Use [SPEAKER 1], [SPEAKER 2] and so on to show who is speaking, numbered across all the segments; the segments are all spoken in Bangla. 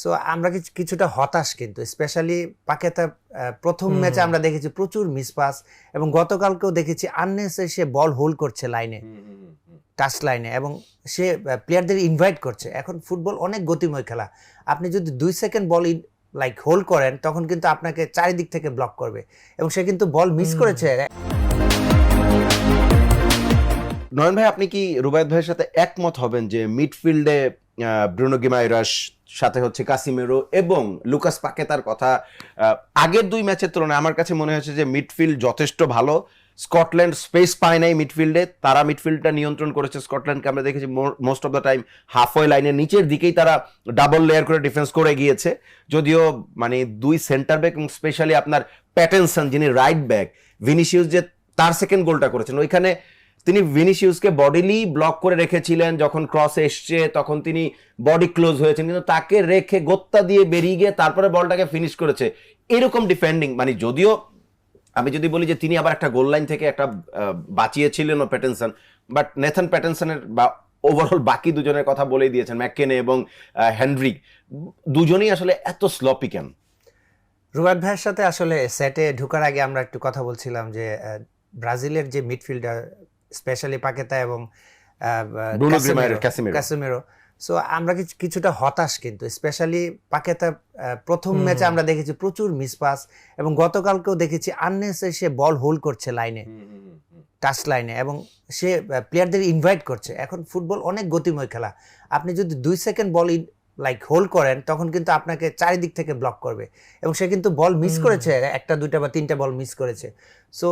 [SPEAKER 1] সো আমরা কিছুটা হতাশ, কিন্তু স্পেশালি পাকেতা প্রথম ম্যাচে আমরা দেখেছি প্রচুর মিসপাস, এবং গতকালকেও দেখেছি আননেসেসারি সে বল হোল্ড করছে লাইনে, টাচ লাইনে, এবং সে প্লেয়ারদের ইনভাইট করছে। এখন ফুটবল অনেক গতিময় খেলা, আপনি যদি 2 সেকেন্ড বল লাইক হোল্ড করেন তখন কিন্তু আপনাকে চারিদিক থেকে ব্লক করবে, এবং সে কিন্তু বল মিস করেছে।
[SPEAKER 2] নয়ন ভাই, আপনি কি রুবায়েত ভাইয়ের সাথে একমত হবেন যে মিডফিল্ডে ব্রুনো গিমারেস সাথে হচ্ছে কাসিমেরো এবং লুকাস পাকেতার কথা আগের 2 ম্যাচের তুলনায় আমার কাছে মনে হয়েছে যে মিডফিল্ড যথেষ্ট ভালো। স্কটল্যান্ড স্পেস পায় নাই মিডফিল্ডে, তারা মিডফিল্ডটা নিয়ন্ত্রণ করেছে। স্কটল্যান্ডকে আমরা দেখেছি most of the time halfway লাইনের নিচের দিকেই তারা ডাবল লেয়ার করে ডিফেন্স করে গিয়েছে। যদিও মানে 2 সেন্টার ব্যাক এবং স্পেশালি আপনার প্যাটেনসন যিনি রাইট ব্যাক, ভিনিসিয়াস যে তার সেকেন্ড গোলটা করেছেন, ওইখানে তিনি ভিনিসিয়াসকে বডিলি ব্লক করে রেখেছিলেন। যখন ক্রস এসছে তখন তিনি বডি ক্লোজ হয়েছেন, কিন্তু তাকে রেখে গোত্তা দিয়ে বেরিয়ে গিয়ে তারপরে বলটাকে ফিনিশ করেছে। এরকম ডিফেন্ডিং, মানে যদিও আমি যদি বলি যে তিনি আবার একটা গোল লাইন থেকে একটা বাঁচিয়েছিলেন ও প্যাটেনসন, বাট নেথান প্যাটেনসনের বা ওভারঅল বাকি দুজনের কথা বলেই দিয়েছেন, ম্যাককেনে এবং হেনরিক, দুজনেই আসলে এত স্লপি কেন?
[SPEAKER 1] রুবায়েত ভাইয়ের সাথে আসলে সেটে ঢোকার আগে আমরা একটু কথা বলছিলাম যে ব্রাজিলের যে মিডফিল্ডার স্পেশালি পাকেতা এবং কাসিমেরো, সো আমরা কিছুটা হতাশ, কিন্তু স্পেশালি পাকেতা প্রথম ম্যাচে আমরা দেখেছি প্রচুর মিসপাস, এবং গতকালকেও দেখেছি আননেসেসারি সে বল হোল্ড করছে লাইনে, টাচ লাইনে, এবং সে প্লেয়ারদের ইনভাইট করছে। এখন ফুটবল অনেক গতিময় খেলা, আপনি যদি 2 সেকেন্ড বল লাইক হোল্ড করেন তখন কিন্তু আপনাকে চারিদিক থেকে ব্লক করবে, এবং সে কিন্তু বল মিস করেছে, 1টা 2টা বা 3টা বল মিস করেছে। সো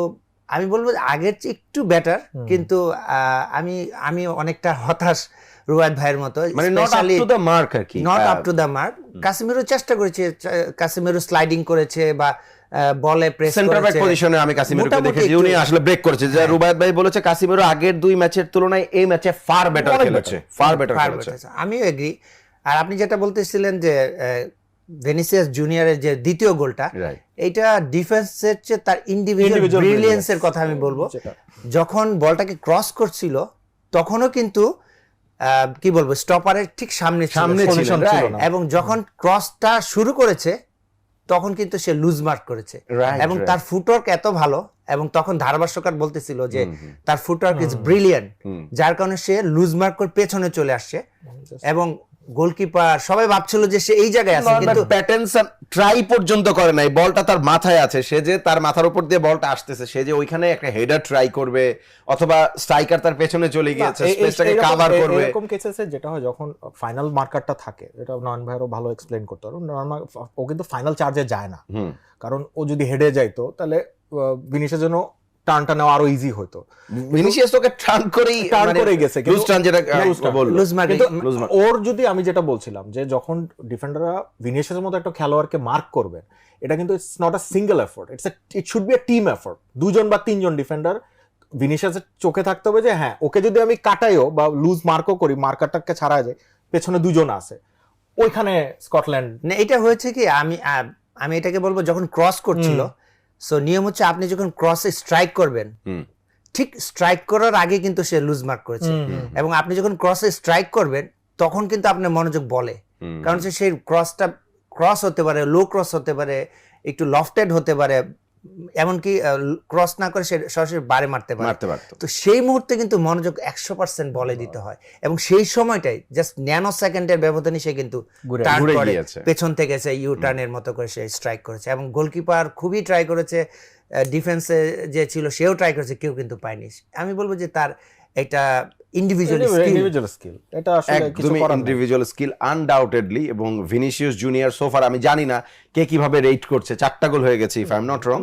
[SPEAKER 1] আমি বলবো আগের চেয়ে একটু বেটার, কিন্তু আমি অনেকটা হতাশ রুবায়েত ভাইয়ের মতো,
[SPEAKER 2] মানে not up to the mark আর কি,
[SPEAKER 1] not up to the mark. Casemiro চেষ্টা করেছে, কাসিমেরো স্লাইডিং করেছে বা বলে প্রেস করেছে,
[SPEAKER 2] সেন্টার ব্যাক পজিশনে আমি কাসিমেরোকে দেখেছি উনি আসলে ব্রেক করেছে। যে রুবায়েত ভাই বলেছে কাসিমেরো আগের 2 ম্যাচের তুলনায় এই ম্যাচে ফার বেটার খেলেছে, ফার বেটার খেলেছে।
[SPEAKER 1] আমিও এগ্রি। আর আপনি যেটা বলতেছিলেন যে ভিনিসিয়াস জুনিয়রের যে দ্বিতীয় গোলটা, এইটা ডিফেন্সের চেয়ে তার ইন্ডিভিজুয়াল ব্রিলিয়েন্সের কথা আমি বলবো। যখন বলটাকে ক্রস করছিল তখনও কিন্তু কি বলবো স্টপারের ঠিক সামনে ছিল, এবং যখন ক্রসটা শুরু করেছে তখন কিন্তু সে লুজ মার্ক করেছে, এবং তার ফুটওয়ার্ক এত ভালো, এবং তখন ধারাভাষ্যকার বলতেছিল যে তার ফুটওয়ার্ক ইজ ব্রিলিয়ান্ট, যার কারণে সে লুজ মার্ক করে পেছনে চলে আসছে, এবং গোলকিপার সবাই ভাবছিল যে সে এই জায়গায় আছে, কিন্তু
[SPEAKER 2] প্যাটেনসন ট্রাই পর্যন্ত করে নাই, বলটা তার মাথায় আছে, সে যে তার মাথার উপর দিয়ে বলটা আসতেছে, সে যে ওইখানে একটা হেডার ট্রাই করবে, অথবা স্ট্রাইকার তার পেছনে চলে গিয়েছে স্পেসটাকে কভার করবে।
[SPEAKER 3] এরকম কেসেসে যেটা হয় যখন ফাইনাল মার্কারটা থাকে, এটা নয়ন ভাইরও ভালো এক্সপ্লেইন করতে পারো, ও কিন্তু ফাইনাল চার্জে যায় না, কারণ ও যদি হেডে যাইতো তাহলে ভিনিসিয়াসের জন্য টার্নটা নেওয়া আরো ইজি হতো।
[SPEAKER 2] ভিনিসিয়াস ওকে টার্ন করে
[SPEAKER 3] গেছে,
[SPEAKER 2] লুজ টার্ন যেটা বললো,
[SPEAKER 3] ওর যদি আমি যেটা বলছিলাম যে যখন ডিফেন্ডাররা ভিনিসিয়াসের মতো একটা খেলোয়াড়কে মার্ক করবে, এটা কিন্তু it's not a single effort, it should be a team effort. 2 জন বা 3 জন ডিফেন্ডার ভিনিসিয়াসের চোখে থাকতে হবে যে হ্যাঁ, ওকে যদি আমি কাটাইও বা লুজ মার্কও করি, মার্কারটাকে ছাড়া যায়, পেছনে 2 জন আছে। ওইখানে স্কটল্যান্ড
[SPEAKER 1] এটা হয়েছে কি, আমি এটাকে বলবো যখন ক্রস করছিল, সো নিয়ম হচ্ছে আপনি যখন ক্রসে স্ট্রাইক করবেন, ঠিক স্ট্রাইক করার আগে কিন্তু সে লুজ মার্ক করেছে, এবং আপনি যখন ক্রসে স্ট্রাইক করবেন তখন কিন্তু আপনার মনোযোগ বলে, কারণ সেই ক্রসটা ক্রস হতে পারে, লো ক্রস হতে পারে, একটু লফটেড হতে পারে, এমনকি ক্রস না করে সে সরাসরি বারে মারতে পারে। তো সেই মুহূর্তে কিন্তু মনোযোগ 100% বলে দিতে হয়, এবং সেই সময়টাই জাস্ট ন্যানো সেকেন্ডের ব্যবধানে সে কিন্তু টার্ন করে পেছন থেকে সে ইউ টার্নের মতো করে সে স্ট্রাইক করেছে, এবং গোলকিপার খুবই ট্রাই করেছে, ডিফেন্সে যে ছিল সেও ট্রাই করেছে, কেউ কিন্তু পায়নি। আমি বলবো যে তার একটা ইন্ডিভিজুয়াল
[SPEAKER 3] স্কিল, এটা আসলে
[SPEAKER 2] একদমই ইন্ডিভিজুয়াল স্কিল আনডাউটেডলি। এবং ভিনিসিয়াস জুনিয়র সোফার আমি জানি না কে কিভাবে রেট করছে, 4টা গোল হয়ে গেছে if I am not wrong,